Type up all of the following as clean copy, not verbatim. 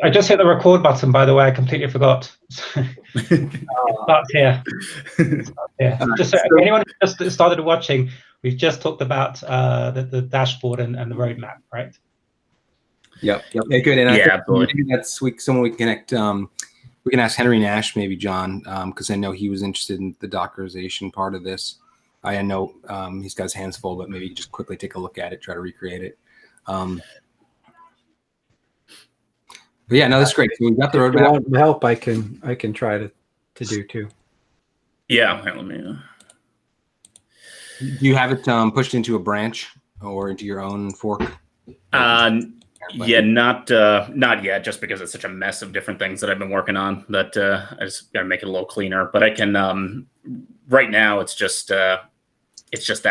I just hit the record button, by the way. I completely forgot. It starts here. Just so anyone who just started watching, we've just talked about the dashboard and the roadmap, right? Yep. Yeah, good. And I think maybe that's someone we can connect. We can ask Henry Nash, maybe John, because I know he was interested in the Dockerization part of this. I know he's got his hands full, but maybe just quickly take a look at it, try to recreate it. But yeah, no, that's great. So we've got the roadmap. If you want help, I can try to do too. Yeah, let me. Do you have it pushed into a branch or into your own fork? Yeah, not yet, just because it's such a mess of different things that I've been working on that I just got to make it a little cleaner. But I can right now it's just that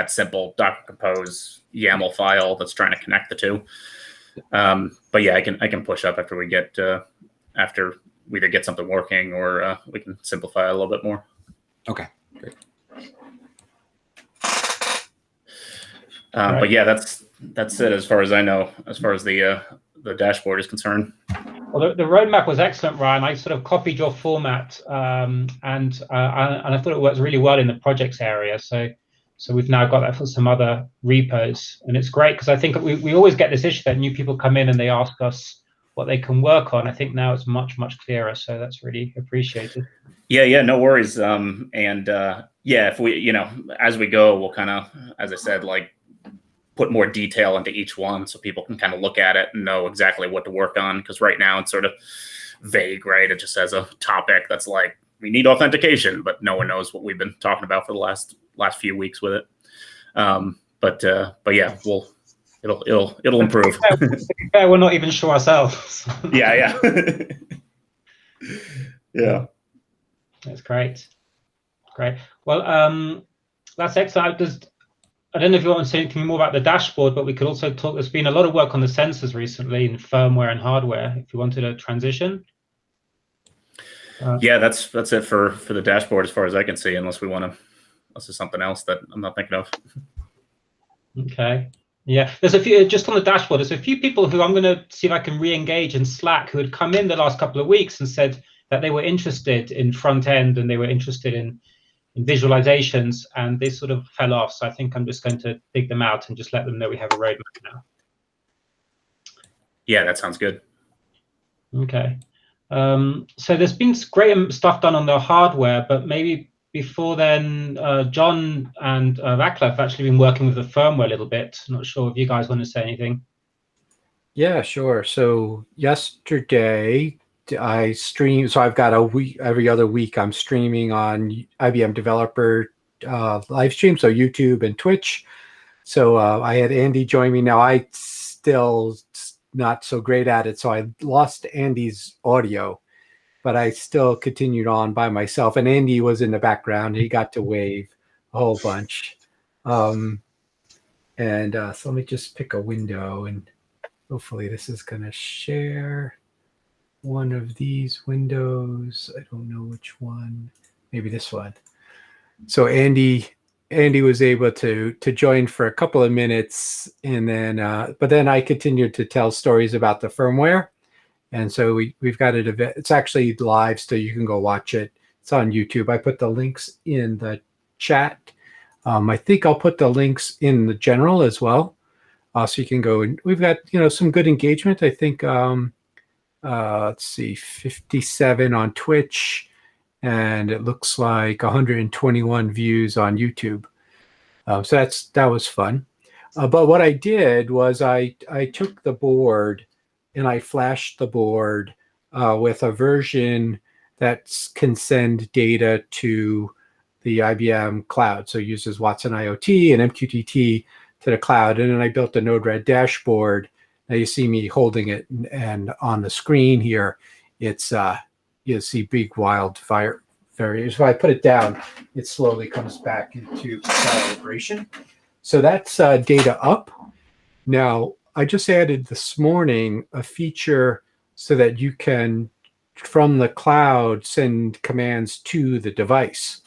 simple Docker compose YAML file that's trying to connect the two. But yeah, I can push up after we get after we either get something working or we can simplify it a little bit more. Okay, great. But yeah, that's it as far as I know, as far as the dashboard is concerned. Well, the roadmap was excellent, Ryan. I sort of copied your format, and I thought it works really well in the projects area. So we've now got that for some other repos, and it's great because I think we always get this issue that new people come in and they ask us what they can work on. I think now it's much clearer, so that's really appreciated. Yeah, no worries. Yeah, if we, as we go, we'll kind of, as I said, like put more detail into each one so people can kind of look at it and know exactly what to work on. Because right now it's sort of vague, right? It just has a topic that's like, we need authentication, but no one knows what we've been talking about for the last few weeks with it. But yeah, it'll improve. We're not even sure ourselves. Yeah. Yeah. That's great. Well, that's excellent. I don't know if you want to say anything more about the dashboard, but we could also talk. There's been a lot of work on the sensors recently in firmware and hardware. If you wanted to transition. Yeah, that's it for the dashboard as far as I can see, unless there's something else that I'm not thinking of. Okay. Yeah, there's a few, just on the dashboard, there's a few people who I'm going to see if I can re-engage in Slack who had come in the last couple of weeks and said that they were interested in front end and they were interested in visualizations, and they sort of fell off. So I think I'm just going to dig them out and just let them know we have a roadmap now. Yeah, that sounds good. Okay. So there's been great stuff done on the hardware, but maybe before then, John and Vaclav have actually been working with the firmware a little bit. Not sure if you guys want to say anything. Yeah, sure. So yesterday I streamed. So I've got a week, every other week I'm streaming on IBM Developer live stream, so YouTube and Twitch. So I had Andy join me. Now I still not so great at it, so I lost Andy's audio, but I still continued on by myself. And Andy was in the background. He got to wave a whole bunch. So let me just pick a window, and hopefully this is going to share one of these windows. I don't know which one. Maybe this one. So Andy was able to join for a couple of minutes, and then but then I continued to tell stories about the firmware. And so we've got it. It's actually live, so you can go watch it. It's on YouTube. I put the links in the chat. I think I'll put the links in the general as well, so you can go. And we've got some good engagement. I think let's see, 57 on Twitch, and it looks like 121 views on YouTube. So that was fun. But what I did was I took the board and I flashed the board with a version that can send data to the IBM cloud. So it uses Watson IoT and MQTT to the cloud. And then I built a Node-RED dashboard. Now you see me holding it, and on the screen here, it's you see big wildfire variations. If I put it down, it slowly comes back into calibration. So that's data up. Now, I just added this morning a feature so that you can, from the cloud, send commands to the device.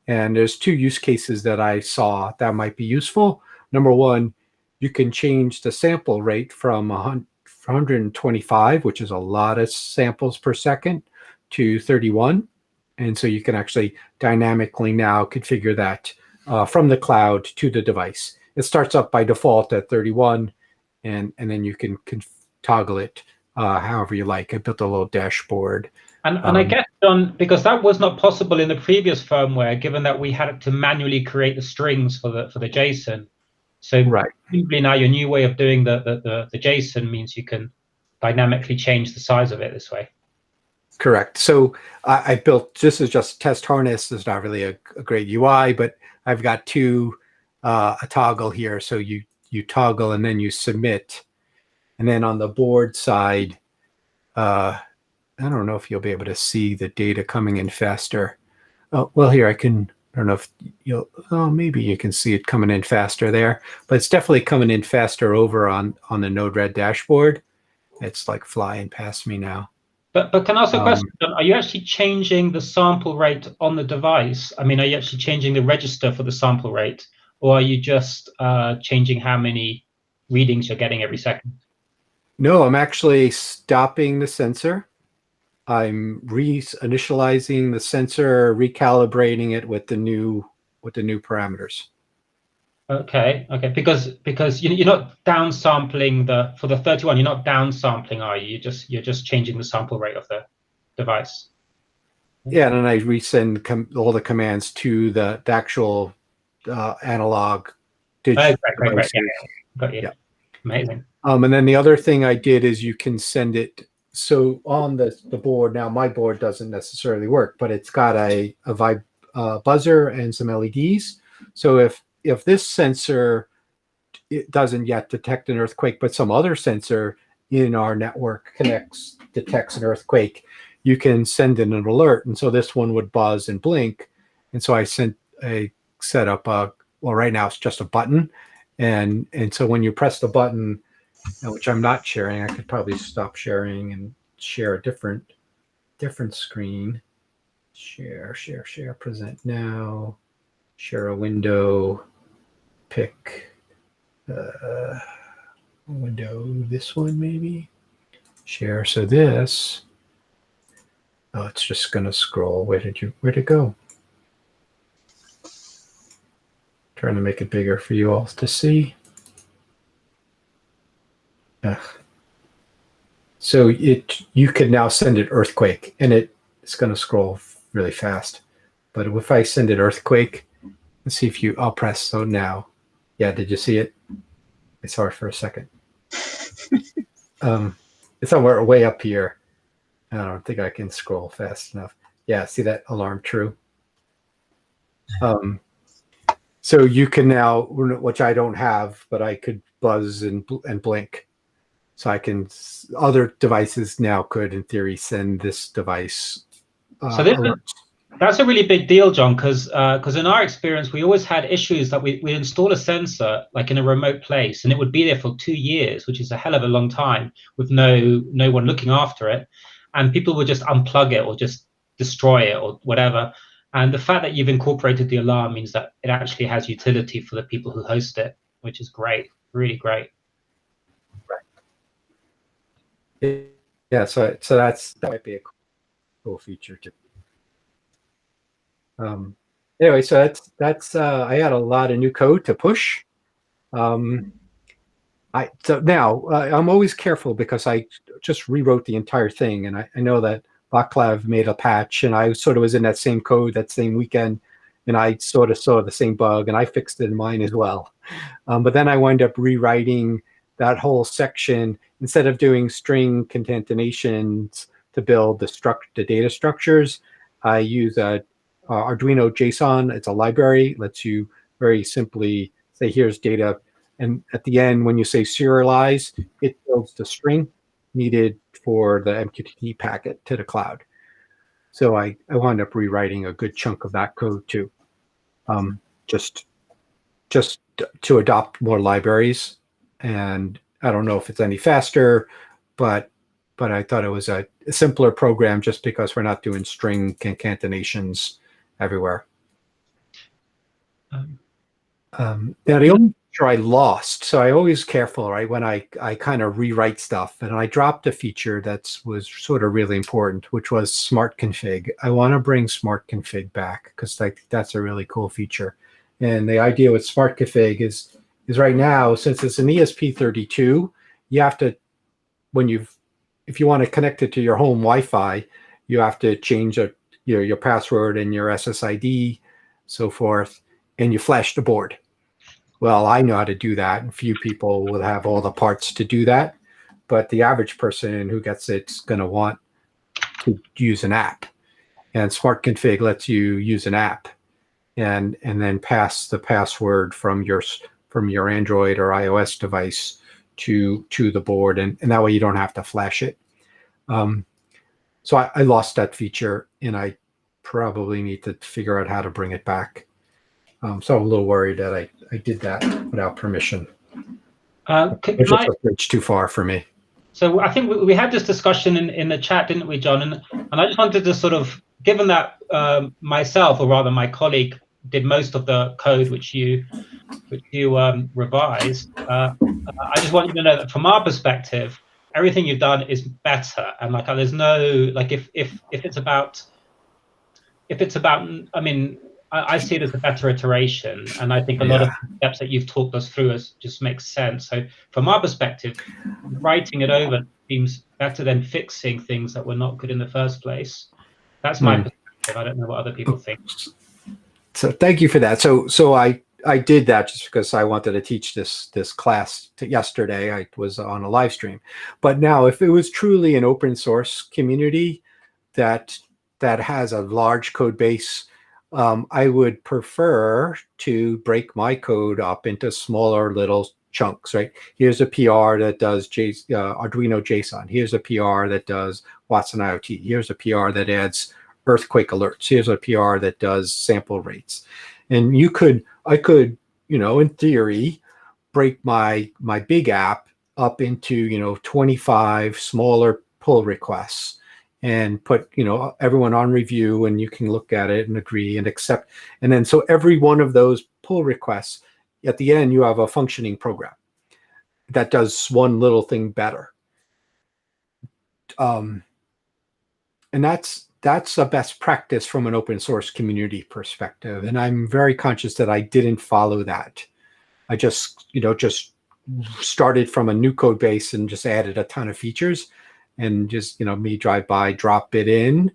And there's two use cases that I saw that might be useful. Number one, you can change the sample rate from 125, which is a lot of samples per second, to 31. And so you can actually dynamically now configure that from the cloud to the device. It starts up by default at 31, and then you can toggle it however you like. I built a little dashboard. And I guess, John, because that was not possible in the previous firmware, given that we had to manually create the strings for the JSON. So right. Simply now your new way of doing the JSON means you can dynamically change the size of it this way. Correct. So I built, this is just test harness. It's not really a great UI, but I've got a toggle here. So you toggle and then you submit. And then on the board side, I don't know if you'll be able to see the data coming in faster. Oh, well, here I don't know if maybe you can see it coming in faster there, but it's definitely coming in faster over on the Node-RED dashboard. It's like flying past me now. But can I ask a question? Are you actually changing the sample rate on the device? I mean, are you actually changing the register for the sample rate, or are you just changing how many readings you're getting every second? No, I'm actually stopping the sensor. I'm re-initializing the sensor, recalibrating it with the new parameters. Okay, because you're not downsampling for the 31. You're not downsampling, are you? You're just changing the sample rate of the device. Yeah, and then I resend all the commands to the actual analog digital. Great. Yeah. Got you. Yeah. Amazing. And then the other thing I did is you can send it. So on the board now, my board doesn't necessarily work, but it's got a buzzer and some LEDs. So if this sensor, it doesn't yet detect an earthquake, but some other sensor in our network detects an earthquake, you can send in an alert. And so this one would buzz and blink. And so I set up well, right now it's just a button. And so when you press the button, which I'm not sharing, I could probably stop sharing and share a different screen. Share, present now, share a window, pick a window, this one maybe, share. So this, it's just gonna scroll. Where'd it go? Trying to make it bigger for you all to see. So you can now send it earthquake, and it's going to scroll really fast. But if I send it earthquake, let's see if I'll press. So now, yeah, did you see it? I saw it for a second. It's somewhere way up here. I don't think I can scroll fast enough. Yeah, see that alarm true? So you can now, which I don't have, but I could buzz and blink. So other devices now could, in theory, send this device. That's a really big deal, John, because in our experience, we always had issues that we install a sensor like in a remote place, and it would be there for 2 years, which is a hell of a long time, with no one looking after it, and people would just unplug it or just destroy it or whatever. And the fact that you've incorporated the alarm means that it actually has utility for the people who host it, which is great, really great. Yeah, so that might be a cool feature too. Anyway, so that's I had a lot of new code to push. So now I'm always careful because I just rewrote the entire thing, and I know that Vaclav made a patch, and I sort of was in that same code that same weekend, and I sort of saw the same bug, and I fixed it in mine as well. But then I wound up rewriting that whole section. Instead of doing string concatenations to build the data structures, I use a Arduino JSON. It's a library, lets you very simply say, here's data. And at the end, when you say serialize, it builds the string needed for the MQTT packet to the cloud. So I wound up rewriting a good chunk of that code too, just to adopt more libraries. And I don't know if it's any faster, but I thought it was a simpler program just because we're not doing string concatenations everywhere. Now the only feature I lost. So I always careful, right, when I kind of rewrite stuff, and I dropped a feature that was sort of really important, which was smart config. I want to bring smart config back because that's a really cool feature. And the idea with smart config is right now, since it's an ESP32, you have to, if you want to connect it to your home Wi-Fi, you have to change your password and your SSID, so forth, and you flash the board. Well, I know how to do that, and few people will have all the parts to do that. But the average person who gets it's going to want to use an app. And Smart Config lets you use an app and then pass the password from your Android or iOS device to the board, and that way you don't have to flash it. So I lost that feature, and I probably need to figure out how to bring it back. So I'm a little worried that I did that without permission. It's just a bridge too far for me. So I think we had this discussion in the chat, didn't we, John? And I just wanted to sort of, given that myself, or rather my colleague, did most of the code which you revised, I just want you to know that from our perspective, everything you've done is better. And like, there's no, like, if it's about, I mean, I see it as a better iteration, and I think a lot of the steps that you've talked us through just makes sense. So from our perspective, writing it over seems better than fixing things that were not good in the first place. That's my perspective. I don't know what other people think. So thank you for that. So I did that just because I wanted to teach this class yesterday. I was on a live stream. But now, if it was truly an open source community that has a large code base, I would prefer to break my code up into smaller little chunks, right? Here's a PR that does Arduino JSON. Here's a PR that does Watson IoT. Here's a PR that adds earthquake alerts. Here's a PR that does sample rates. And I could, in theory, break my big app up into, 25 smaller pull requests, and put, everyone on review, and you can look at it and agree and accept. And then so every one of those pull requests, at the end, you have a functioning program that does one little thing better. And that's a best practice from an open source community perspective. And I'm very conscious that I didn't follow that. I just started from a new code base and just added a ton of features. And just, me drive by, drop it in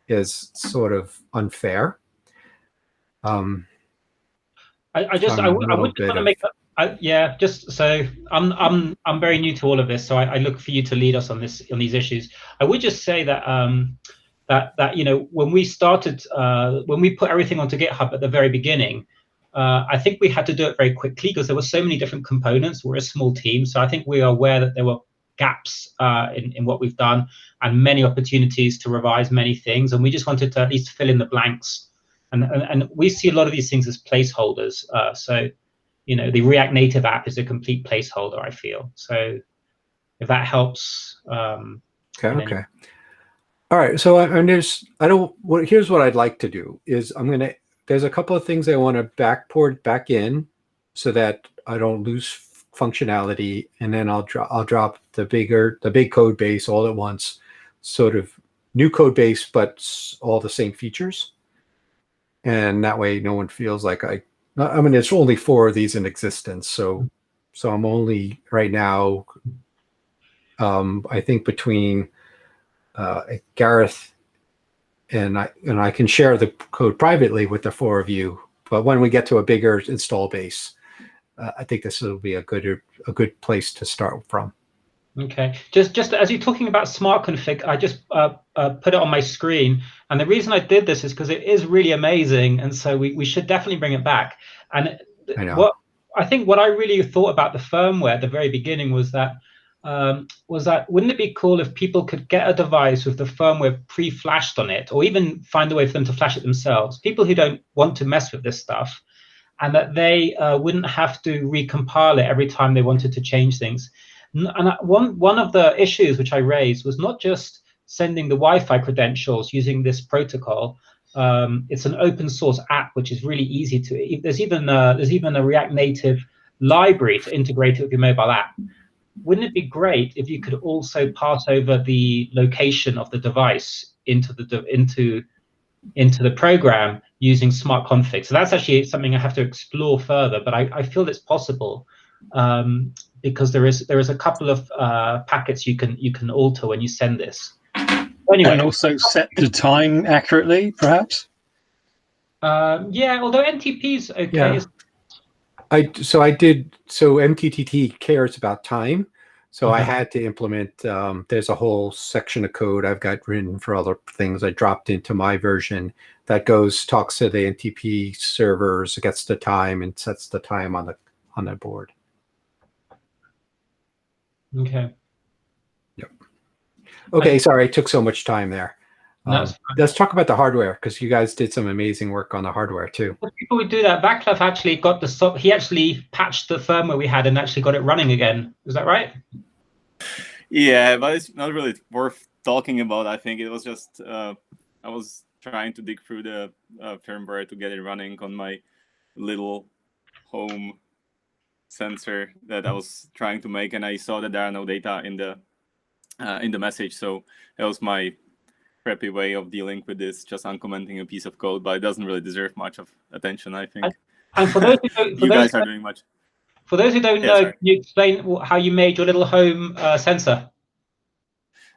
is sort of unfair. I would just want to make just so I'm very new to all of this, so I look for you to lead us on these issues. I would just say that when we started, when we put everything onto GitHub at the very beginning, I think we had to do it very quickly because there were so many different components. We're a small team, so I think we are aware that there were gaps in what we've done and many opportunities to revise many things, and we just wanted to at least fill in the blanks, and we see a lot of these things as placeholders. So the React Native app is a complete placeholder, I feel. So if that helps. Okay. All right. So here's what I'd like to do is there's a couple of things I want to backport back in so that I don't lose functionality, and then I'll drop the big code base all at once, sort of new code base, but all the same features. And that way no one feels like there's only 4 of these in existence. So I'm only right now, I think between Gareth and I can share the code privately with the 4 of you. But when we get to a bigger install base, I think this will be a good place to start from. Okay, just as you're talking about smart config, I just put it on my screen, and the reason I did this is because it is really amazing, and so we should definitely bring it back. And what I really thought about the firmware at the very beginning was that wouldn't it be cool if people could get a device with the firmware pre-flashed on it, or even find a way for them to flash it themselves? People who don't want to mess with this stuff, and that they wouldn't have to recompile it every time they wanted to change things. And one of the issues which I raised was not just sending the Wi-Fi credentials using this protocol. It's an open source app which is really easy to. There's even a React Native library to integrate it with your mobile app, wouldn't it be great if you could also pass over the location of the device into the program using smart config? So that's actually something I have to explore further, but I feel it's possible, because there is a couple of packets you can alter when you send this. Anyway, and also set the time accurately, perhaps. Yeah, although NTP's okay. Yeah. So MTTT cares about time, so I had to implement. There's a whole section of code I've got written for other things I dropped into my version that talks to the NTP servers, gets the time, and sets the time on the board. Okay. Yep. Okay, sorry, I took so much time there. Let's talk about the hardware, because you guys did some amazing work on the hardware too. Before we do that, Vaclav actually got he actually patched the firmware we had and actually got it running again. Is that right? Yeah, but it's not really worth talking about. I think it was just I was trying to dig through the firmware to get it running on my little home sensor that I was trying to make, and I saw that there are no data in the message. So that was my crappy way of dealing with this, just uncommenting a piece of code, but it doesn't really deserve much of attention, I think. And for those who don't, you guys are doing much. For those who don't know, can you explain how you made your little home sensor?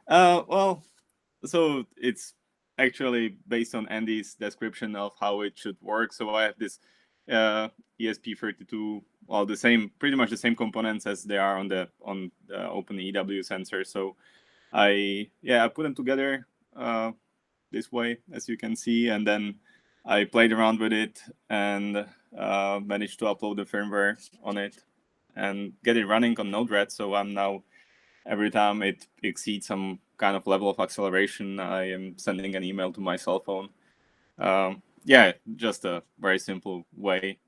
Well, so it's actually based on Andy's description of how it should work. So I have this ESP32, well, pretty much the same components as they are on the OpenEEW sensor. So I put them together this way, as you can see, and then I played around with it and managed to upload the firmware on it and get it running on Node-RED. So I'm now, every time it exceeds some kind of level of acceleration, I am sending an email to my cell phone. Yeah, just a very simple way.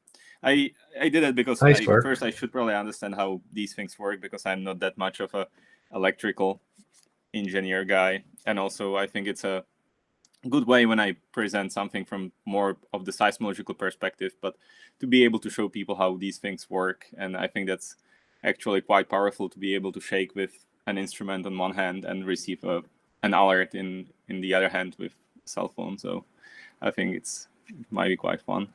I did it because first I should probably understand how these things work, because I'm not that much of a electrical engineer guy, and also I think it's a good way when I present something from more of the seismological perspective, but to be able to show people how these things work. And I think that's actually quite powerful, to be able to shake with an instrument on one hand and receive an alert in the other hand with a cell phone. So I think it might be quite fun.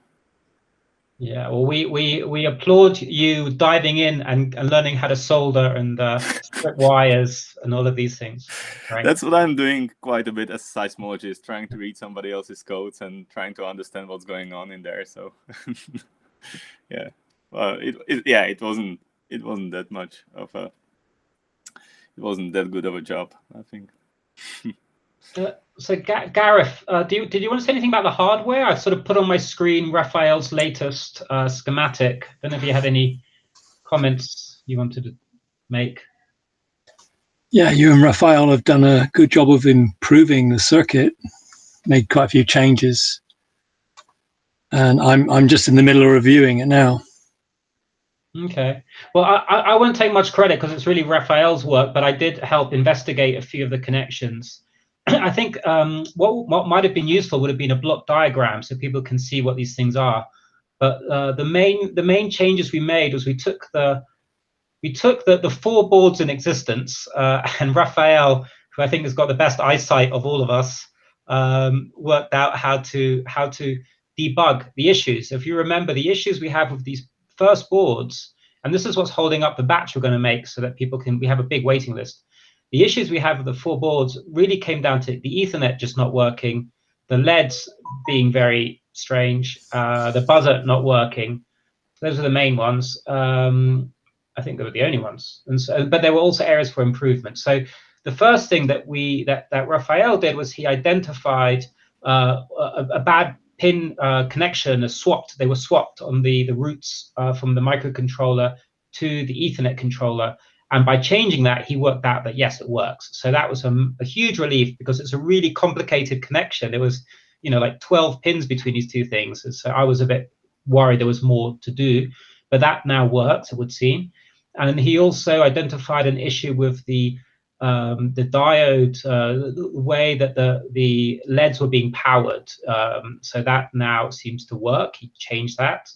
Yeah, well, we applaud you diving in and learning how to solder and strip wires and all of these things. Right? That's what I'm doing quite a bit as a seismologist, trying to read somebody else's codes and trying to understand what's going on in there. So yeah, well, it wasn't that much of it wasn't that good of a job, I think. So Gareth, did you want to say anything about the hardware? I sort of put on my screen Raphael's latest schematic. I don't know if you had any comments you wanted to make. Yeah, you and Raphael have done a good job of improving the circuit, made quite a few changes, and I'm just in the middle of reviewing it now. Okay. Well, I won't take much credit because it's really Raphael's work, but I did help investigate a few of the connections. I think what might have been useful would have been a block diagram so people can see what these things are. But the main changes we made was we took the 4 boards in existence, and Raphael, who I think has got the best eyesight of all of us, worked out how to debug the issues. If you remember, the issues we have with these first boards, and this is what's holding up the batch we're going to make so that we have a big waiting list. The issues we have with the 4 boards really came down to the Ethernet just not working, the LEDs being very strange, the buzzer not working. Those are the main ones. I think they were the only ones, but there were also areas for improvement. So the first thing that Raphael did was he identified a bad pin connection as swapped. They were swapped on the routes from the microcontroller to the Ethernet controller. And by changing that, he worked out that, yes, it works. So that was a huge relief, because it's a really complicated connection. There was, like 12 pins between these two things. And so I was a bit worried there was more to do, but that now works, it would seem. And he also identified an issue with the diode, the way that the LEDs were being powered. So that now seems to work. He changed that.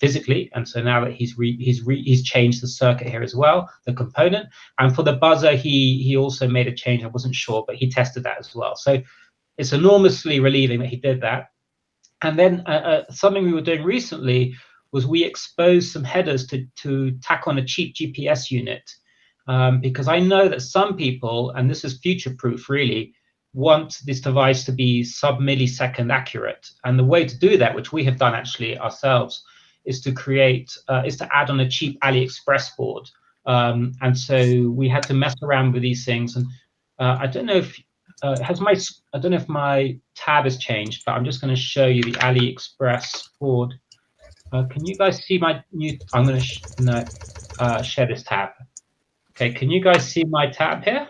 physically, and so now that he's changed the circuit here as well, the component. And for the buzzer, he also made a change. I wasn't sure, but he tested that as well. So it's enormously relieving that he did that. And then something we were doing recently was we exposed some headers to tack on a cheap GPS unit, because I know that some people, and this is future-proof really, want this device to be sub-millisecond accurate. And the way to do that, which we have done actually ourselves, is to add on a cheap AliExpress board. And so we had to mess around with these things. And I don't know if I don't know if my tab has changed, but I'm just going to show you the AliExpress board. Can you guys see my new? I'm going to share this tab. Okay, can you guys see my tab here?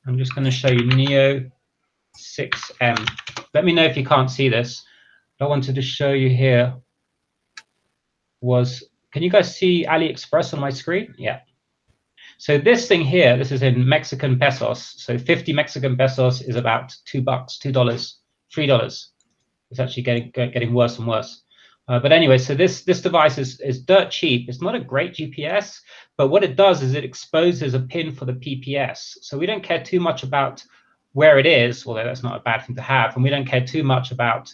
I'm just going to show you Neo 6M. Let me know if you can't see this. What I wanted to show you here was, can you guys see AliExpress on my screen? Yeah. So this thing here, this is in Mexican pesos. So 50 Mexican pesos is about $2, $2, $3. It's actually getting worse and worse. But anyway, so this device is dirt cheap. It's not a great GPS, but what it does is it exposes a pin for the PPS. So we don't care too much about where it is, although that's not a bad thing to have, and we don't care too much about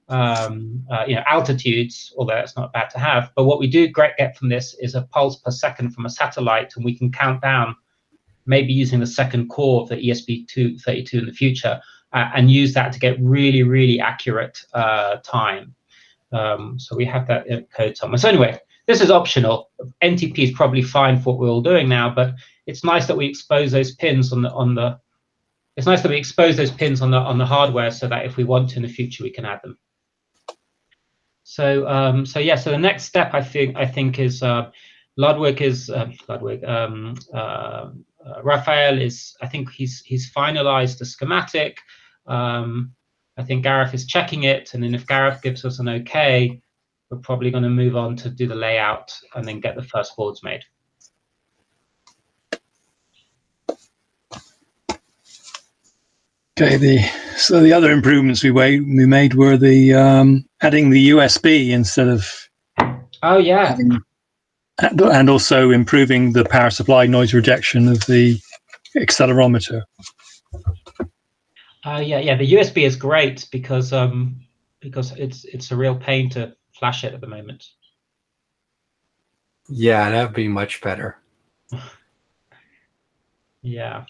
altitudes, although that's not bad to have. But what we do get from this is a pulse per second from a satellite, and we can count down, maybe using the second core of the ESP32 in the future, and use that to get really, really accurate time. So we have that code somewhere. So anyway, this is optional. NTP is probably fine for what we're all doing now, but it's nice that we expose those pins on the it's nice that we expose those pins on the hardware, so that if we want to in the future, we can add them. So yeah. So the next step, I think is Ludwig is Raphael is. I think he's finalized the schematic. I think Gareth is checking it, and then if Gareth gives us an okay, we're probably going to move on to do the layout and then get the first boards made. Okay, so the other improvements we made were the adding the USB instead of and also improving the power supply noise rejection of the accelerometer. Yeah, the USB is great because it's a real pain to flash it at the moment. Yeah, that'd be much better. Yeah.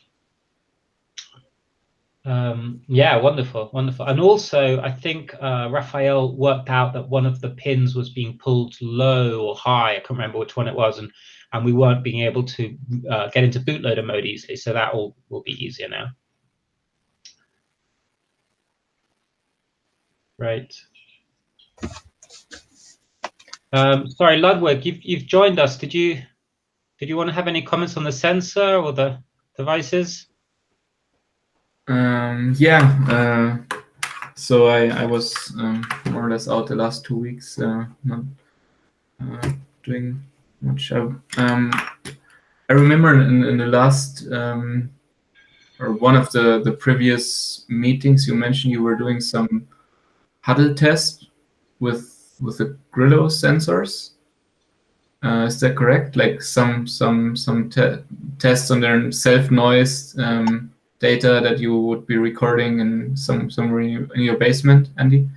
Yeah, wonderful. And also, I think Raphael worked out that one of the pins was being pulled low or high. I can't remember which one it was, and we weren't being able to get into bootloader mode easily. So that will be easier now. Right. Sorry, Ludwig, you've joined us. Did you want to have any comments on the sensor or the devices? Yeah. So I was more or less out the last 2 weeks, not doing much. I remember in the last or one of the previous meetings, you mentioned you were doing some huddle test with the Grillo sensors. Is that correct? Like some tests on their self noise data that you would be recording in somewhere in your basement, Andy?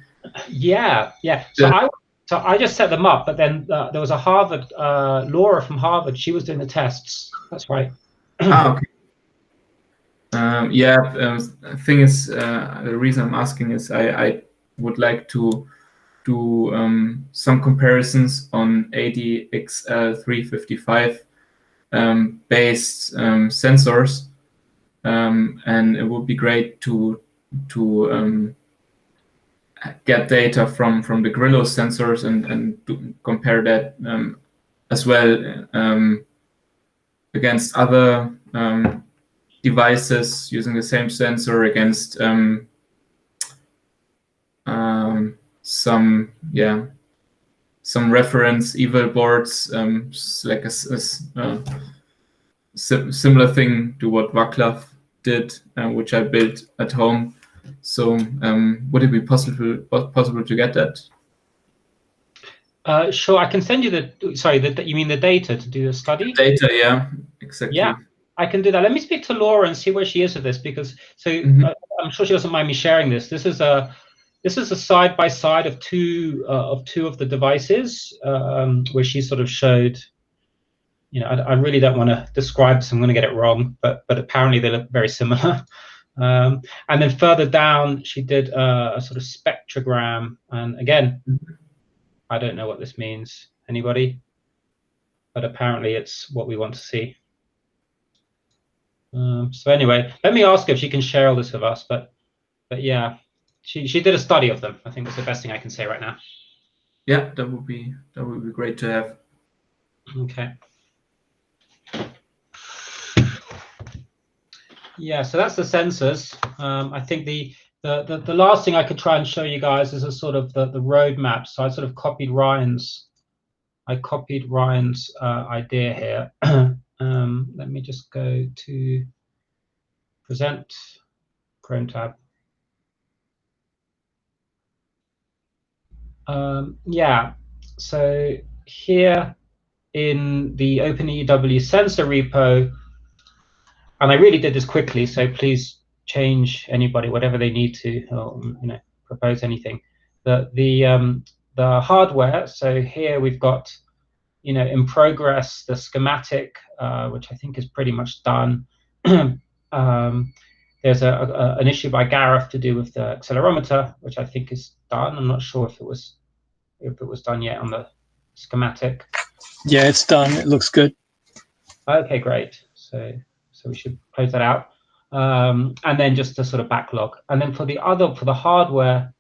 Yeah. So I just set them up, but then there was a Harvard Laura from Harvard. She was doing the tests. That's right. Okay. The thing is, the reason I'm asking is I would like to do some comparisons on ADXL355 based sensors, and it would be great to get data from the Grillo sensors and compare that as well against other devices using the same sensor, against some reference eval boards, like a similar thing to what Vaclav did, which I built at home. So would it be possible to get that? Sure, I can send you the. Sorry, you mean the data to do a study? The data, yeah, exactly. Yeah, I can do that. Let me speak to Laura and see where she is with this, because I'm sure she doesn't mind me sharing this. This is a side by side of two of the devices, where she sort of showed. I really don't want to describe this. I'm going to get it wrong, but apparently they look very similar. And then further down, she did a sort of spectrogram, and again, I don't know what this means. Anybody? But apparently it's what we want to see. So anyway, let me ask her if she can share all this with us. But yeah, she did a study of them. I think that's the best thing I can say right now. Yeah, that would be great to have. Okay. Yeah, so that's the sensors. I think the last thing I could try and show you guys is a sort of the roadmap. So I sort of copied Ryan's. Idea here. Let me just go to present, Chrome tab. Yeah, so here in the OpenEEW sensor repo, and I really did this quickly, so please change anybody, whatever they need to, or propose anything. The hardware, so here we've got in progress, the schematic, which I think is pretty much done. There's an issue by Gareth to do with the accelerometer, which I think is done. I'm not sure if it was done yet on the schematic. Yeah, it's done. It looks good. Okay, great. So we should close that out. And then just a sort of backlog. And then for the hardware,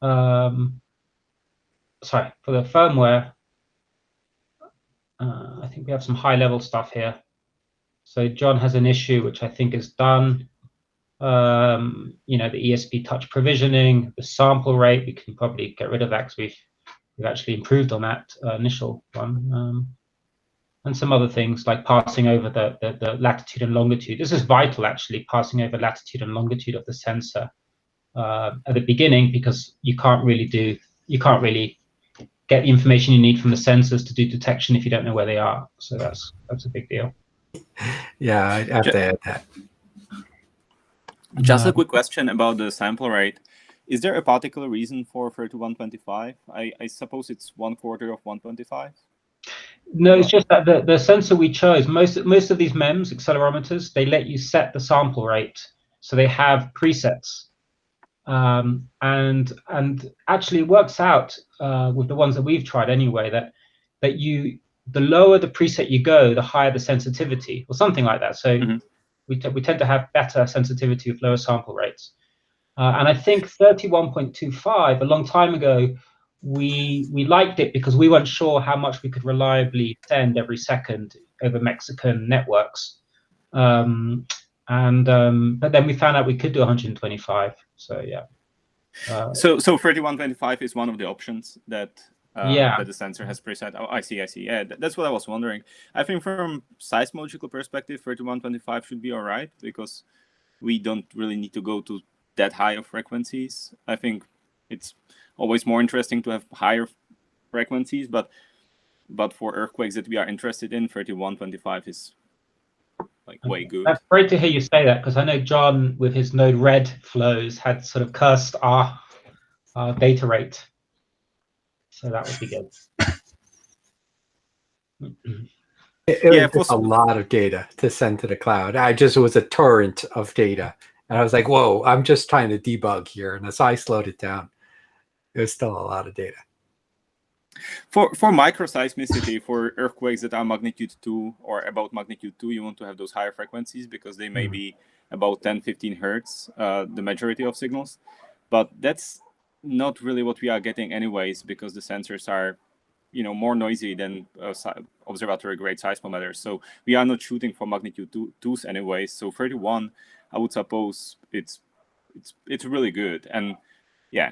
for the firmware, I think we have some high-level stuff here. So John has an issue which I think is done. The ESP touch provisioning, the sample rate, we can probably get rid of that because we've actually improved on that initial one. And some other things like passing over the latitude and longitude. This is vital, actually, passing over latitude and longitude of the sensor at the beginning, because you can't really get the information you need from the sensors to do detection if you don't know where they are. So that's a big deal. Yeah, I have to add that. Just a quick question about the sample rate. Is there a particular reason for 3125? I suppose it's 1/4 of 125. No, it's just that the sensor we chose, most of these MEMS accelerometers, they let you set the sample rate, so they have presets. And actually it works out with the ones that we've tried anyway, that the lower the preset you go, the higher the sensitivity, or something like that. So we tend to have better sensitivity with lower sample rates. And I think 31.25, a long time ago, we liked it because we weren't sure how much we could reliably send every second over Mexican networks. But then we found out we could do 125. So yeah. So 3125 is one of the options that that the sensor has preset. Oh, I see. Yeah, that's what I was wondering. I think from seismological perspective, 3125 should be all right, because we don't really need to go to that high of frequencies. I think it's always more interesting to have higher frequencies, but for earthquakes that we are interested in, 3125 is like way good. That's great to hear you say that, because I know John, with his node red flows, had sort of cursed our data rate. So that would be good. It was a lot of data to send to the cloud. It was a torrent of data. And I was like, whoa, I'm just trying to debug here. And as I slowed it down, it was still a lot of data. For microseismicity, for earthquakes that are magnitude 2 or about magnitude 2, you want to have those higher frequencies because they may be about 10-15 hertz, the majority of signals. But that's not really what we are getting anyways, because the sensors are more noisy than observatory grade seismometers. So we are not shooting for magnitude 2s anyways. So 31, I would suppose it's really good. And yeah,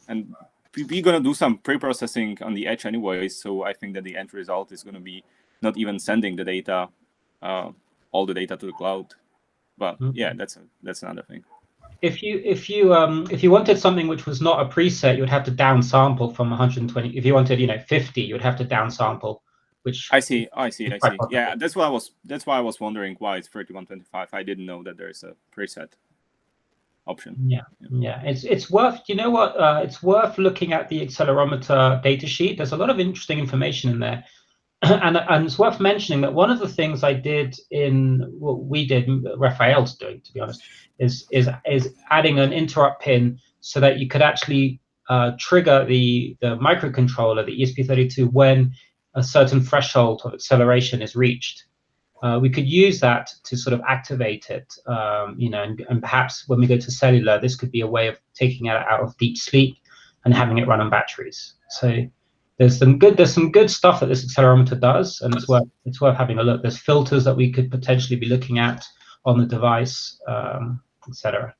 and we're going to do some pre-processing on the edge anyways. So I think that the end result is going to be not even sending the data, all the data to the cloud. But yeah, that's another thing. if you wanted something which was not a preset, you would have to downsample from 120. If you wanted 50, you would have to downsample. Which I see. Yeah, that's why I was wondering why it's 3125. I didn't know that there's a preset option. Yeah. It's worth. You know what? It's worth looking at the accelerometer data sheet. There's a lot of interesting information in there. And it's worth mentioning that one of the things I did Raphael's doing, to be honest, is adding an interrupt pin so that you could actually trigger the microcontroller, the ESP32, when a certain threshold of acceleration is reached. We could use that to sort of activate it, and perhaps when we go to cellular, this could be a way of taking it out of deep sleep and having it run on batteries. So there's some good stuff that this accelerometer does, and it's worth having a look. There's filters that we could potentially be looking at on the device, etc.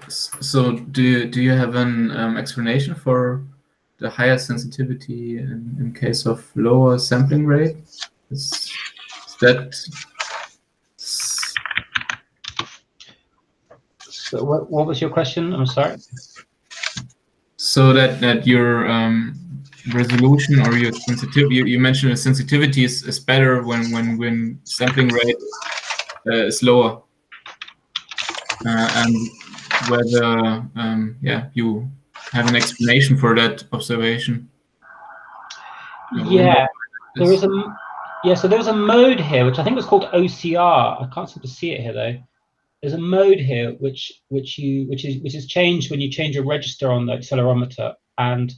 So do you have an explanation for the higher sensitivity in case of lower sampling rate? Is that? So what was your question? I'm sorry. So that your resolution or your sensitivity, you mentioned the sensitivity is better when sampling rate is lower, and whether you have an explanation for that observation. Yeah, so there's a mode here which I think was called OCR. I can't seem to see it here though. There's a mode here which is changed when you change a register on the accelerometer, and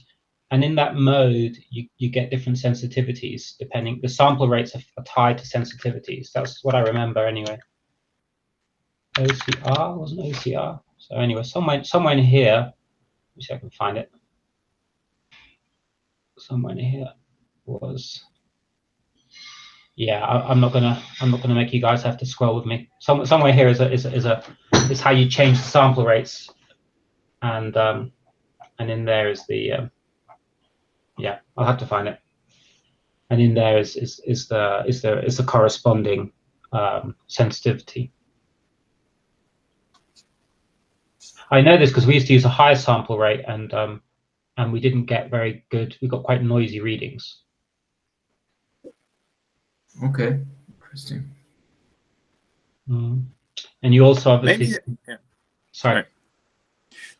in that mode you get different sensitivities depending. The sample rates are tied to sensitivities. That's what I remember anyway. OCR wasn't OCR. So anyway, somewhere in here. Let me see if I can find it. Somewhere in here was. Yeah, I'm not gonna make you guys have to scroll with me. Somewhere here is how you change the sample rates, and in there is the I'll have to find it. And in there is the corresponding sensitivity. I know this because we used to use a higher sample rate, and we didn't get very good. We got quite noisy readings. Okay, interesting. And you also obviously. Sorry.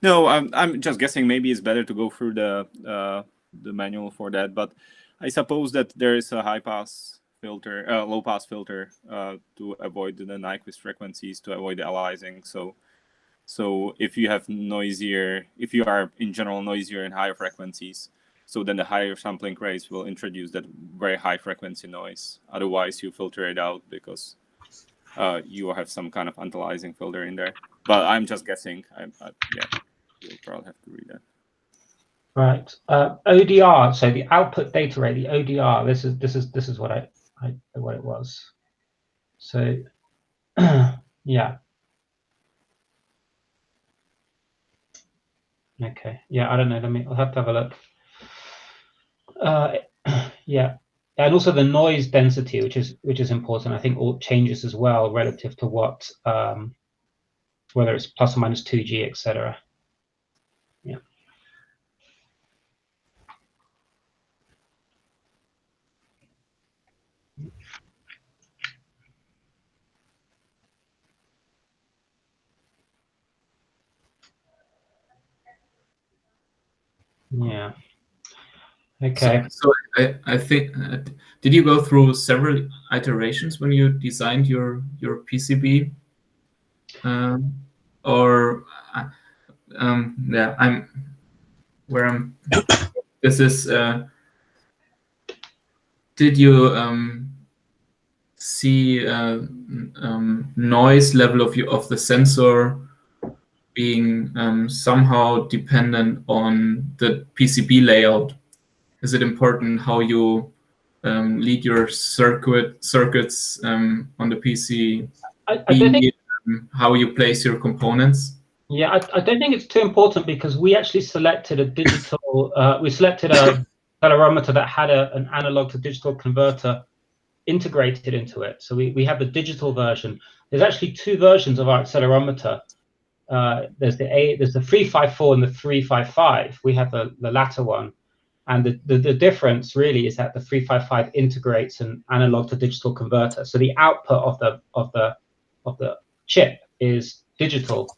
No, I'm just guessing. Maybe it's better to go through the manual for that. But I suppose that there is a high pass filter, low pass filter to avoid the Nyquist frequencies, to avoid the aliasing. So if you have noisier, if you are in general noisier and higher frequencies, so then the higher sampling rates will introduce that very high frequency noise. Otherwise, you filter it out because you have some kind of anti-aliasing filter in there. But I'm just guessing. You'll probably have to read that. Right. ODR. So the output data rate, the ODR. This is what what it was. So yeah. Okay. Yeah. I don't know. I'll have to have a look. Yeah, and also the noise density, which is important. I think all changes as well relative to what whether it's plus or minus 2G, etc. Yeah. Yeah. Okay. So I think, did you go through several iterations when you designed your PCB? This is, did you see noise level of the sensor being somehow dependent on the PCB layout? Is it important how you lead your circuits on the PC? I don't think, how you place your components? Yeah, I don't think it's too important because we actually selected a digital. We selected a accelerometer that had an analog to digital converter integrated into it. So we have the digital version. There's actually two versions of our accelerometer. There's the 354 and the 355. We have the latter one, and the difference really is that the 355 integrates an analog to digital converter. So the output of the chip is digital.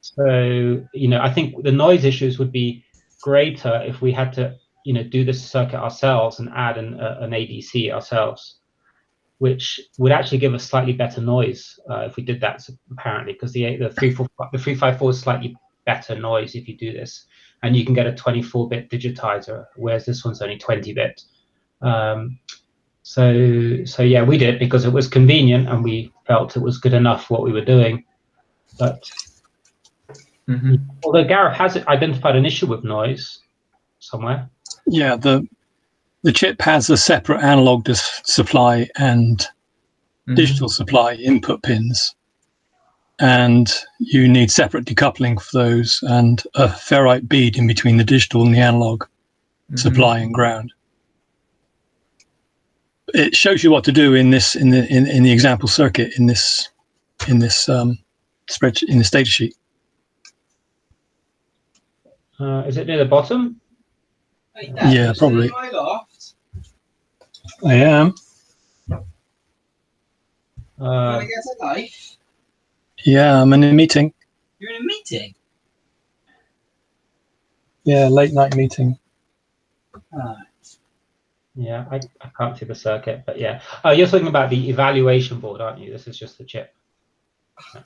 So I think the noise issues would be greater if we had to do this circuit ourselves and add an ADC ourselves, which would actually give us slightly better noise if we did that, apparently, because the 354 is slightly better noise if you do this, and you can get a 24-bit digitizer, whereas this one's only 20-bit. So yeah, we did because it was convenient and we felt it was good enough what we were doing. But although Gareth has identified an issue with noise somewhere. Yeah, the chip has a separate analog supply and digital supply input pins, and you need separate decoupling for those and a ferrite bead in between the digital and the analog supply and ground. It shows you what to do in this in the example circuit in this spreadsheet, in this data sheet. Is it near the bottom? Yeah, probably. I am. Want to get a knife? Yeah, I'm in a meeting. You're in a meeting? Yeah, late night meeting. Yeah, I can't see the circuit, but yeah. Oh, you're talking about the evaluation board, aren't you? This is just the chip. Yeah.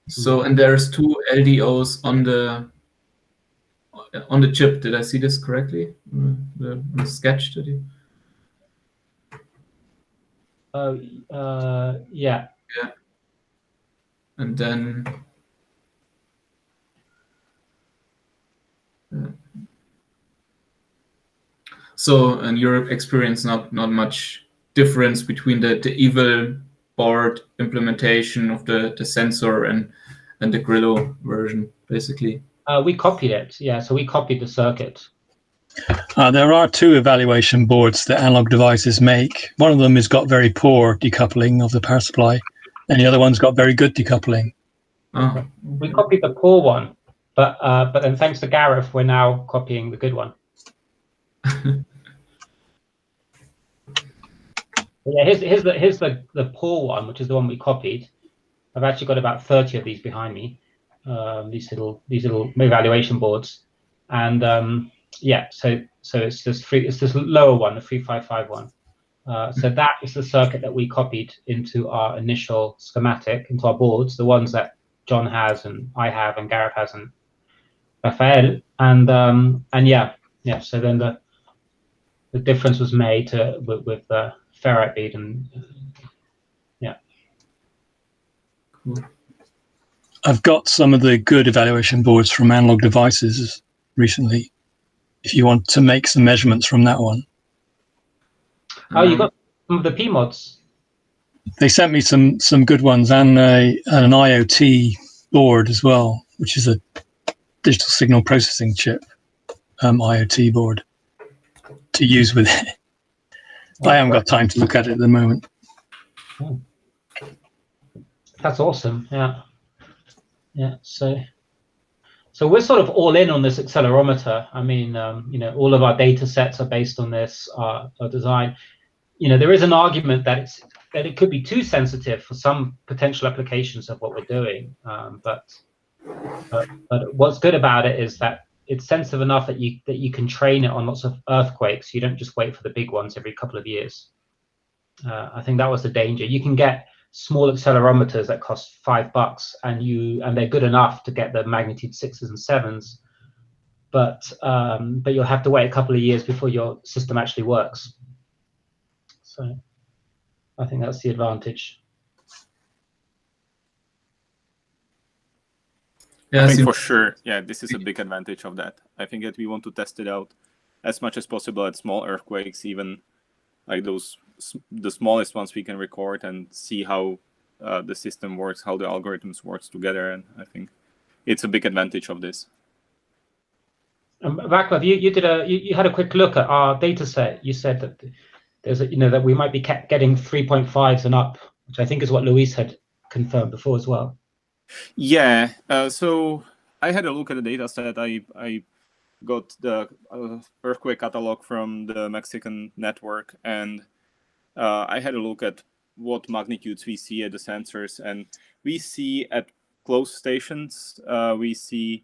So, and there's two LDOs on the chip. Did I see this correctly? The sketch that you... Yeah. Yeah. And then so in your experience, not much difference between the evil board implementation of the sensor and the Grillo version, basically. We copied it, yeah. So we copied the circuit. There are two evaluation boards that analog devices make. One of them has got very poor decoupling of the power supply, and the other one's got very good decoupling. Oh. We copied the poor one, but then thanks to Gareth, we're now copying the good one. Yeah, here's the poor one, which is the one we copied. I've actually got about 30 of these behind me. These little evaluation boards, and yeah, so it's this lower one, the 355 one. So that is the circuit that we copied into our initial schematic, into our boards, the ones that John has and I have and Gareth has and Raphael, and yeah. So then the difference was made with the ferrite bead and yeah. Cool. I've got some of the good evaluation boards from Analog Devices recently, if you want to make some measurements from that one. Oh, you got some of the PMODs? They sent me some good ones and an IoT board as well, which is a digital signal processing chip, IoT board to use with it. I haven't got time to look at it at the moment. Oh. That's awesome. Yeah. So we're sort of all in on this accelerometer. I mean, all of our data sets are based on this, our design. There is an argument that it could be too sensitive for some potential applications of what we're doing. But what's good about it is that it's sensitive enough that you can train it on lots of earthquakes. You don't just wait for the big ones every couple of years. I think that was the danger. You can get small accelerometers that cost $5, and they're good enough to get the magnitude 6s and 7s, but you'll have to wait a couple of years before your system actually works. So I think that's the advantage. Yeah, I think for sure, yeah, this is a big advantage of that. I think that we want to test it out as much as possible at small earthquakes, even like the smallest ones we can record, and see how the system works, how the algorithms works together. And I think it's a big advantage of this. Vaclav, you had a quick look at our data set. You said that there's that we might be getting 3.5s and up, which I think is what Luis had confirmed before as well. Yeah. So I had a look at the data set. I got the earthquake catalog from the Mexican network, and I had a look at what magnitudes we see at the sensors, and we see at close stations, we see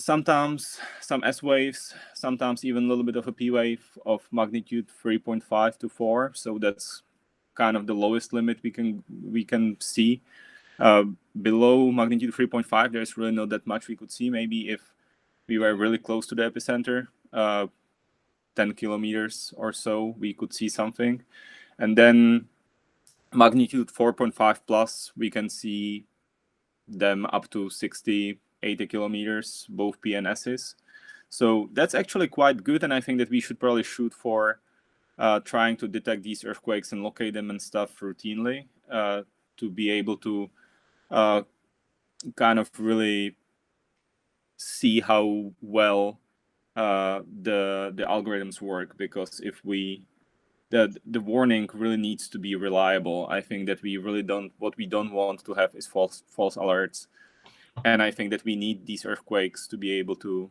sometimes some S waves, sometimes even a little bit of a P wave of magnitude 3.5 to 4. So that's kind of the lowest limit we can see. Below magnitude 3.5, there's really not that much we could see. Maybe if we were really close to the epicenter, 10 kilometers or so, we could see something. And then magnitude 4.5 plus, we can see them up to 60, 80 kilometers, both P and S's. So that's actually quite good, and I think that we should probably shoot for trying to detect these earthquakes and locate them and stuff routinely to be able to kind of really see how well the algorithms work, because if the warning really needs to be reliable. I think that what we don't want to have is false alerts. And I think that we need these earthquakes to be able to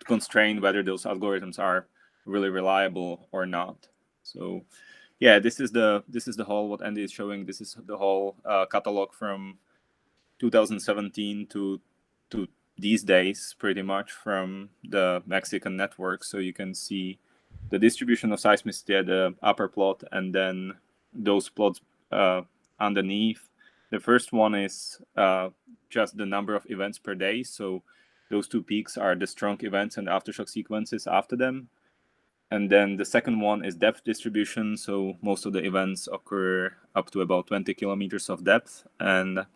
constrain whether those algorithms are really reliable or not. So yeah, this is the whole, what Andy is showing. This is the whole catalog from 2017 to these days, pretty much, from the Mexican network. So you can see the distribution of seismicity at the upper plot, and then those plots underneath. The first one is just the number of events per day. So those two peaks are the strong events and aftershock sequences after them. And then the second one is depth distribution. So most of the events occur up to about 20 kilometers of depth. And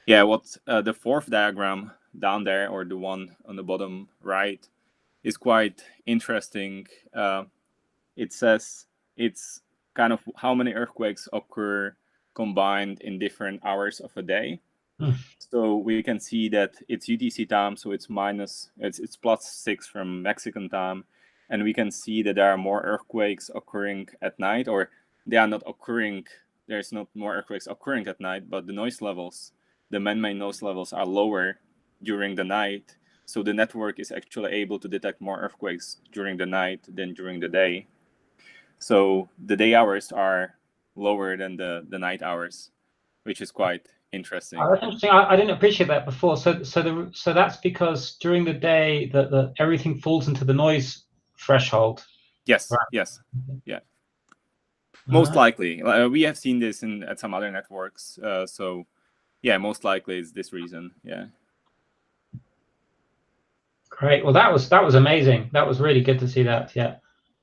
yeah, what the fourth diagram down there, or the one on the bottom right, is quite interesting. It says it's kind of how many earthquakes occur combined in different hours of a day. So we can see that it's UTC time, so it's +6 from Mexican time, and we can see that there are more earthquakes occurring at night, or they are not occurring. There's not more earthquakes occurring at night, but the noise levels, the man-made noise levels, are lower during the night. So the network is actually able to detect more earthquakes during the night than during the day. So the day hours are lower than the night hours, which is quite interesting. That's interesting. I didn't appreciate that before. So that's because during the day that everything falls into the noise threshold. Yes. Right. Yes. Yeah. Most likely, we have seen this at some other networks. So yeah, most likely it's this reason. Yeah. Great. Well, that was amazing. That was really good to see that. Yeah.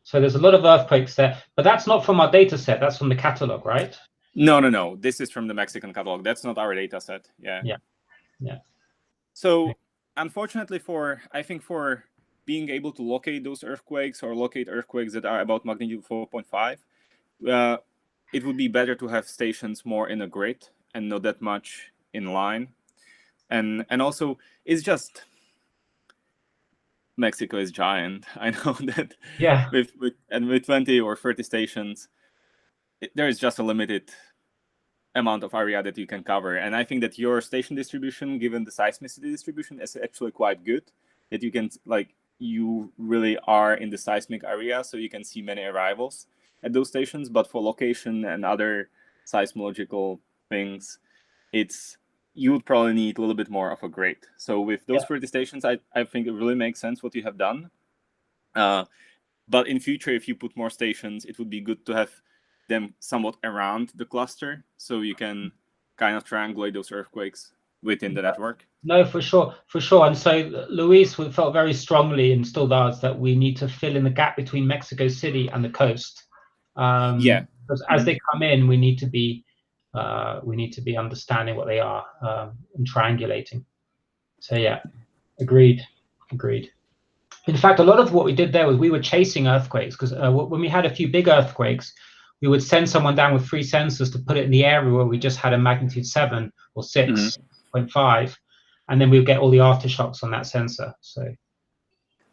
So there's a lot of earthquakes there, but that's not from our data set. That's from the catalog, right? No. This is from the Mexican catalog. That's not our data set. Yeah. Yeah. So unfortunately, I think for being able to locate those earthquakes, or locate earthquakes that are about magnitude 4.5, it would be better to have stations more in a grid and not that much in line. And also, it's just, Mexico is giant. I know that. Yeah. With 20 or 30 stations, there is just a limited amount of area that you can cover. And I think that your station distribution, given the seismicity distribution, is actually quite good. That you can, you really are in the seismic area, so you can see many arrivals at those stations. But for location and other seismological things, you would probably need a little bit more of a grid. So with those 30 stations, I think it really makes sense what you have done. But in future, if you put more stations, it would be good to have them somewhat around the cluster, so you can kind of triangulate those earthquakes within the network. No, for sure. And so Luis felt very strongly, and still does, that we need to fill in the gap between Mexico City and the coast. Because as they come in, we need to be understanding what they are and triangulating. So yeah, agreed. In fact, a lot of what we did there was we were chasing earthquakes, because when we had a few big earthquakes, we would send someone down with 3 sensors to put it in the area where we just had a magnitude 7 or 6.5, and then we'll get all the aftershocks on that sensor. So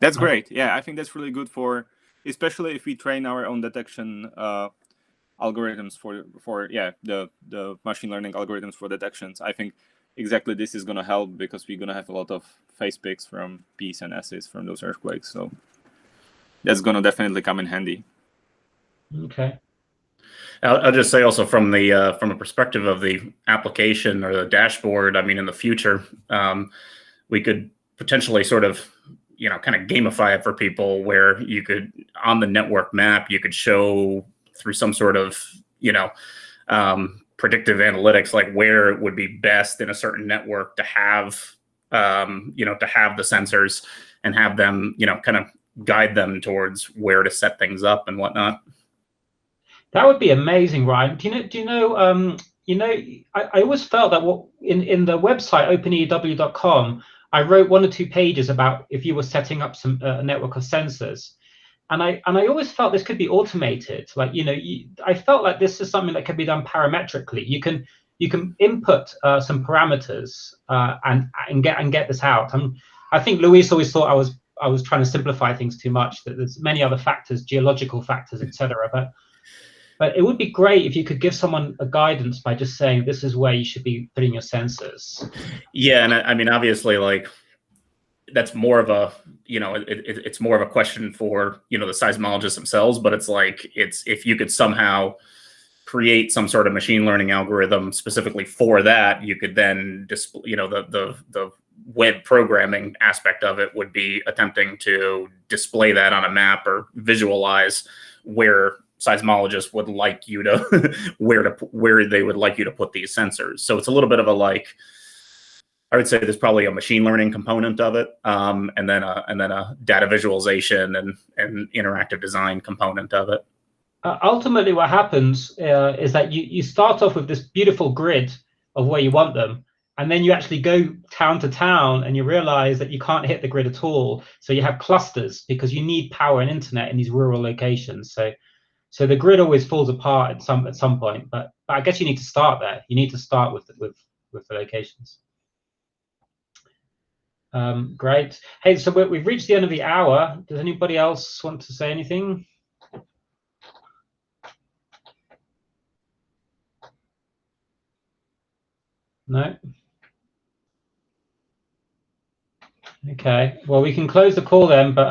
that's great. Yeah, I think that's really good for, especially if we train our own detection algorithms for the machine learning algorithms for detections. I think exactly this is going to help, because we're going to have a lot of phase picks from P's and S's from those earthquakes. So that's going to definitely come in handy. Okay. I'll just say also from a perspective of the application or the dashboard, I mean, in the future, we could potentially sort of, kind of gamify it for people, where you could, on the network map, you could show through some sort of, predictive analytics, like where it would be best in a certain network to have, to have the sensors and have them, kind of guide them towards where to set things up and whatnot. That would be amazing, Ryan. I always felt that in the website OpenEEW.com, I wrote 1 or 2 pages about if you were setting up some network of sensors, and I always felt this could be automated. Like, I felt like this is something that could be done parametrically. You can input some parameters and get this out. I think Luis always thought I was trying to simplify things too much. That there's many other factors, geological factors, etc. But it would be great if you could give someone a guidance by just saying, this is where you should be putting your sensors. Yeah, and I mean, obviously, like, that's more of a, it's more of a question for, the seismologists themselves, but it's like, if you could somehow create some sort of machine learning algorithm specifically for that, you could then display, the web programming aspect of it would be attempting to display that on a map or visualize where seismologists would like you to where they would like you to put these sensors. So it's a little bit of a, like, I would say there's probably a machine learning component of it, and then a data visualization and interactive design component of it. Ultimately, what happens is that you start off with this beautiful grid of where you want them, and then you actually go town to town, and you realize that you can't hit the grid at all. So you have clusters, because you need power and internet in these rural locations. So the grid always falls apart at some point, but I guess you need to start there. You need to start with the locations. Great. Hey, so we've reached the end of the hour. Does anybody else want to say anything? No? Okay. Well, we can close the call then, but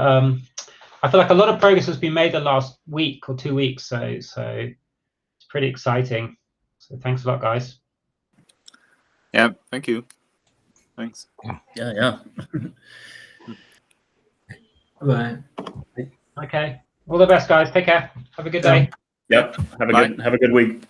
I feel like a lot of progress has been made the last week or 2 weeks, so it's pretty exciting. So thanks a lot, guys. Yeah, thank you. Thanks. Yeah. Bye. Okay. All the best, guys. Take care. Have a good day. Yep. Have a good week.